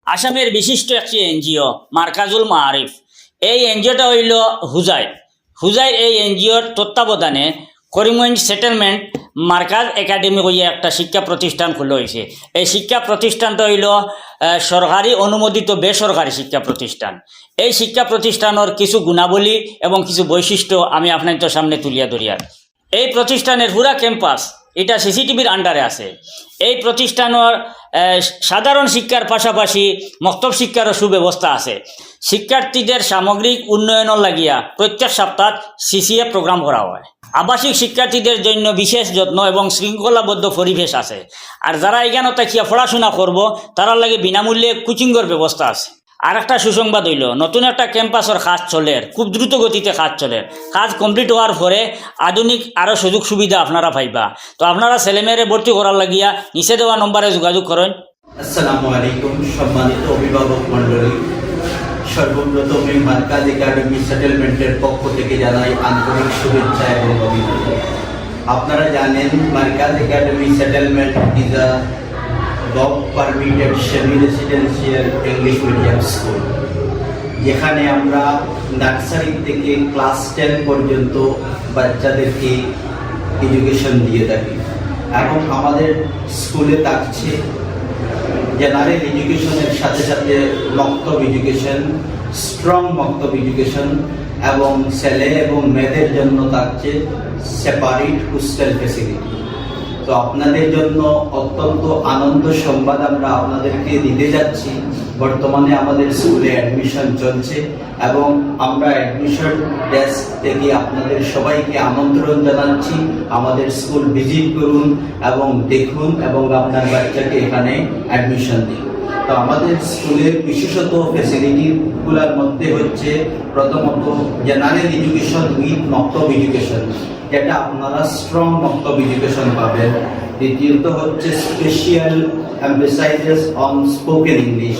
আসামের বিশিষ্ট একটি এনজিও মার্কাজুল মাআরিফ। এই এনজিওটা হইল হুজাইর এই এনজিওর তত্ত্বাবধানে করিমগঞ্জ সেটেলমেন্ট মার্কাজ একাডেমি হইয়া একটা শিক্ষা প্রতিষ্ঠান খোলা হয়েছে। এই শিক্ষা প্রতিষ্ঠানটা হইল সরকারি অনুমোদিত বেসরকারি শিক্ষা প্রতিষ্ঠান। এই শিক্ষা প্রতিষ্ঠানের কিছু গুণাবলী এবং কিছু বৈশিষ্ট্য আমি আপনাদের সামনে তুলিয়া ধরিয়া। এই প্রতিষ্ঠানের পুরা ক্যাম্পাস এটা সিসিটিভির আন্ডারে আছে। এই প্রতিষ্ঠানের সাধারণ শিক্ষার পাশাপাশি মক্তব শিক্ষারও সুব্যবস্থা আছে। শিক্ষার্থীদের সামগ্রিক উন্নয়নের লাগিয়া প্রত্যেক সপ্তাহ সিসিএ প্রোগ্রাম করা হয়। আবাসিক শিক্ষার্থীদের জন্য বিশেষ যত্ন এবং শৃঙ্খলাবদ্ধ পরিবেশ আছে। আর যারা এখানে তাকিয়া পড়াশোনা করব তারা লাগে বিনামূল্যে কোচিংয়ের ব্যবস্থা আছে। আর একটা সুসংবাদ হইল নতুন একটা ক্যাম্পাসের কাজ চলে, খুব দ্রুত গতিতে কাজ চলে। কাজ কমপ্লিট হওয়ার পরে আধুনিক আরও সুযোগ সুবিধা আপনারা পাইবা। তো আপনারা ছেলেমেয়েরে ভর্তি করার লাগিয়া নিচে দেওয়া নম্বরে যোগাযোগ করেন। আসসালামু আলাইকুম সম্মানিত অভিভাবক মণ্ডলী, সর্বপ্রথমে মার্কাজ একাডেমি সেটেলমেন্টের পক্ষ থেকে জানাই আন্তরিক শুভেচ্ছা এবং অভিনন্দন। আপনারা জানেন Markaz academy settlement is a government permitted semi residential English medium school, যেখানে আমরা নার্সারি থেকে ক্লাস 10 পর্যন্ত বাচ্চাদেরকে এডুকেশন দিয়ে থাকি। এবং আমাদের স্কুলে থাকছে জেনারেল এডুকেশনের সাথে সাথে মক্তব এডুকেশন, স্ট্রং মক্তব এডুকেশন, এবং ছেলে এবং মেয়েদের জন্য থাকছে সেপারেট হোস্টেল ফ্যাসিলিটি। তো আপনাদের জন্য অত্যন্ত আনন্দ সংবাদ আমরা আপনাদেরকে দিতে যাচ্ছি। বর্তমানে আমাদের স্কুলে অ্যাডমিশন চলছে এবং আমরা অ্যাডমিশন ডেস্ক থেকে আপনাদের সবাইকে আমন্ত্রণ জানাচ্ছি। আমাদের স্কুল ভিজিট করুন এবং দেখুন এবং আপনার বাচ্চাকে এখানে অ্যাডমিশন দিন। তো আমাদের স্কুলের বিশেষত ফ্যাসিলিটিগুলোর মধ্যে হচ্ছে প্রথমত জেনারেল এডুকেশন উইথ মক্তব এডুকেশন, যেটা আপনারা স্ট্রং মক্তব এডুকেশন পাবেন। দ্বিতীয়ত হচ্ছে special emphasises on spoken English,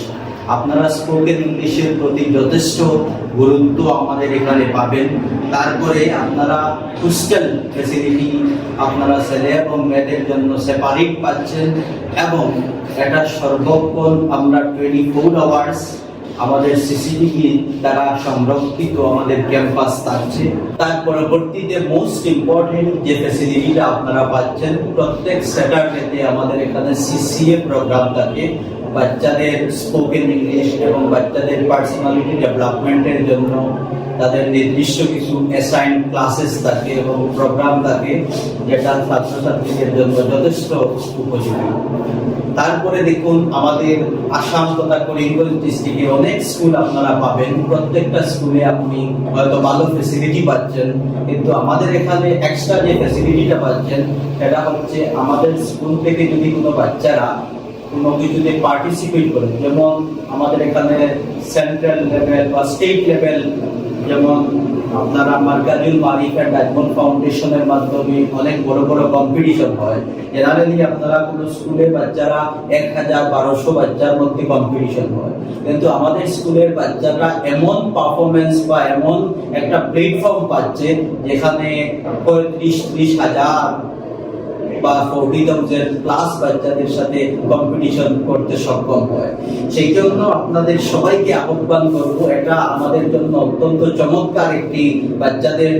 আপনারা স্পোকেন ইংলিশের প্রতি যথেষ্ট গুরুত্ব আমাদের এখানে পাবেন। তারপরে আপনারা হোস্টেল ফ্যাসিলিটি আপনারা ছেলে এবং মেয়েদের জন্য সেপারেট পাচ্ছেন এবং এটা সর্বক্ষণ আমরা 24 আওয়ার্স আমাদের সিসিটিভি দ্বারা সংরক্ষিত আমাদের ক্যাম্পাস থাকছে। তার পরবর্তীতে মোস্ট ইম্পর্টেন্ট যে ফ্যাসিলিটিটা আপনারা পাচ্ছেন, প্রত্যেক স্যাটারডেতে আমাদের এখানে সিসিএ প্রোগ্রাম থাকে। বাচ্চাদের স্পোকেন ইংলিশ এবং বাচ্চাদের পার্সোনালিটি ডেভেলপমেন্টের জন্য তাদের নির্দিষ্ট কিছু অ্যাসাইন ক্লাসেস থাকে এবং প্রোগ্রাম থাকে, যেটা ছাত্রছাত্রীদের জন্য যথেষ্ট উপযোগী। তারপরে দেখুন আমাদের আসাম তথা করিমগঞ্জ ডিস্ট্রিক্টে অনেক স্কুল আপনারা পাবেন। প্রত্যেকটা স্কুলে আপনি হয়তো ভালো ফ্যাসিলিটি পাচ্ছেন, কিন্তু আমাদের এখানে এক্সট্রা যে ফ্যাসিলিটিটা পাচ্ছেন সেটা হচ্ছে আমাদের স্কুল থেকে যদি কোনো বাচ্চারা কোনো কিছুতে পার্টিসিপেট করে, যেমন আমাদের এখানে সেন্ট্রাল লেভেল বা স্টেট লেভেল, যেমন আপনারা মার্কাজুল মাআরিফ এন্ড ডায়মন্ড ফাউন্ডেশনের মাধ্যমে অনেক বড় বড় কম্পিটিশন হয়। জেনারেলি আপনারা কোনো স্কুলে বাচ্চারা 1000-1200 বাচ্চার মধ্যে কম্পিটিশন হয়, কিন্তু আমাদের স্কুলের বাচ্চারা এমন পারফরমেন্স বা এমন একটা প্ল্যাটফর্ম পাচ্ছে যেখানে 35-30 হাজার বা 40,000 প্লাস বাচ্চাদের সাথে কম্পিটিশন করতে সক্ষম হয়। সেই জন্য আপনাদের সবাইকে আহ্বান করব, এটা আমাদের জন্য অত্যন্ত চমৎকার একটি বাচ্চাদের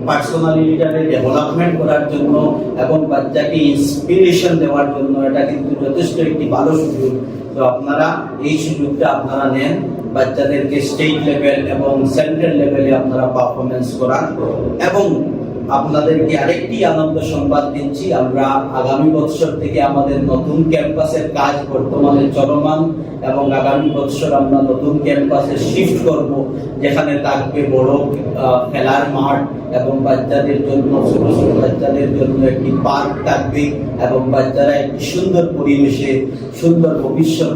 পার্সোনালিটিটাকে ডেভেলপমেন্ট করার জন্য এবং বাচ্চাকে ইন্সপিরেশন দেওয়ার জন্য এটা কিন্তু যথেষ্ট একটি ভালো সুযোগ। তো আপনারা এই সুযোগটা আপনারা নেন, বাচ্চাদেরকে স্টেট লেভেল এবং সেন্ট্রাল লেভেলে আপনারা পারফরমেন্স করান। এবং আপনাদেরকে আরেকটি আনন্দ সংবাদ দিচ্ছি, আমরা আগামী বছর থেকে আমাদের নতুন ক্যাম্পাসের কাজ বর্তমানে চলমান এবং আগামী বছর আমরা নতুন ক্যাম্পাসে শিফট করব, যেখানে থাকবে বড় খেলার মাঠ এবং বাচ্চাদের জন্য ছোট ছোট বাচ্চাদের জন্য একটি পার্ক থাকবে এবং বাচ্চারা একটি সুন্দর পরিবেশে সুন্দর ভবিষ্যৎ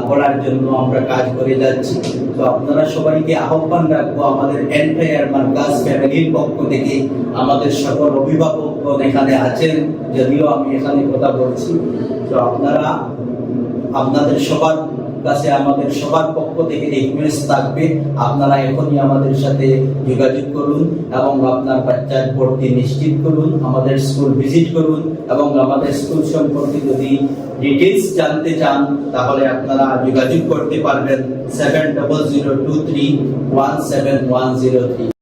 করার জন্য আমরা কাজ করে যাচ্ছি। তো আপনারা সবাইকে আহ্বান রাখবো, আমাদের এন্টায়ার মার্কাজ ফ্যামিলির পক্ষ থেকে আমাদের সকল অভিভাবকগণ এখানে আছেন, যদিও আমি এখানে কথা বলছি। তো আপনারা আপনাদের সবার কাছে আমাদের সবার পক্ষ থেকে রিকোয়েস্ট থাকবে, আপনারা এখনই আমাদের সাথে যোগাযোগ করুন এবং আপনার বাচ্চার ভর্তি নিশ্চিত করুন, আমাদের স্কুল ভিজিট করুন এবং আমাদের স্কুল সম্পর্কে যদি ডিটেইলস জানতে চান তাহলে আপনারা যোগাযোগ করতে পারবেন 7002317103।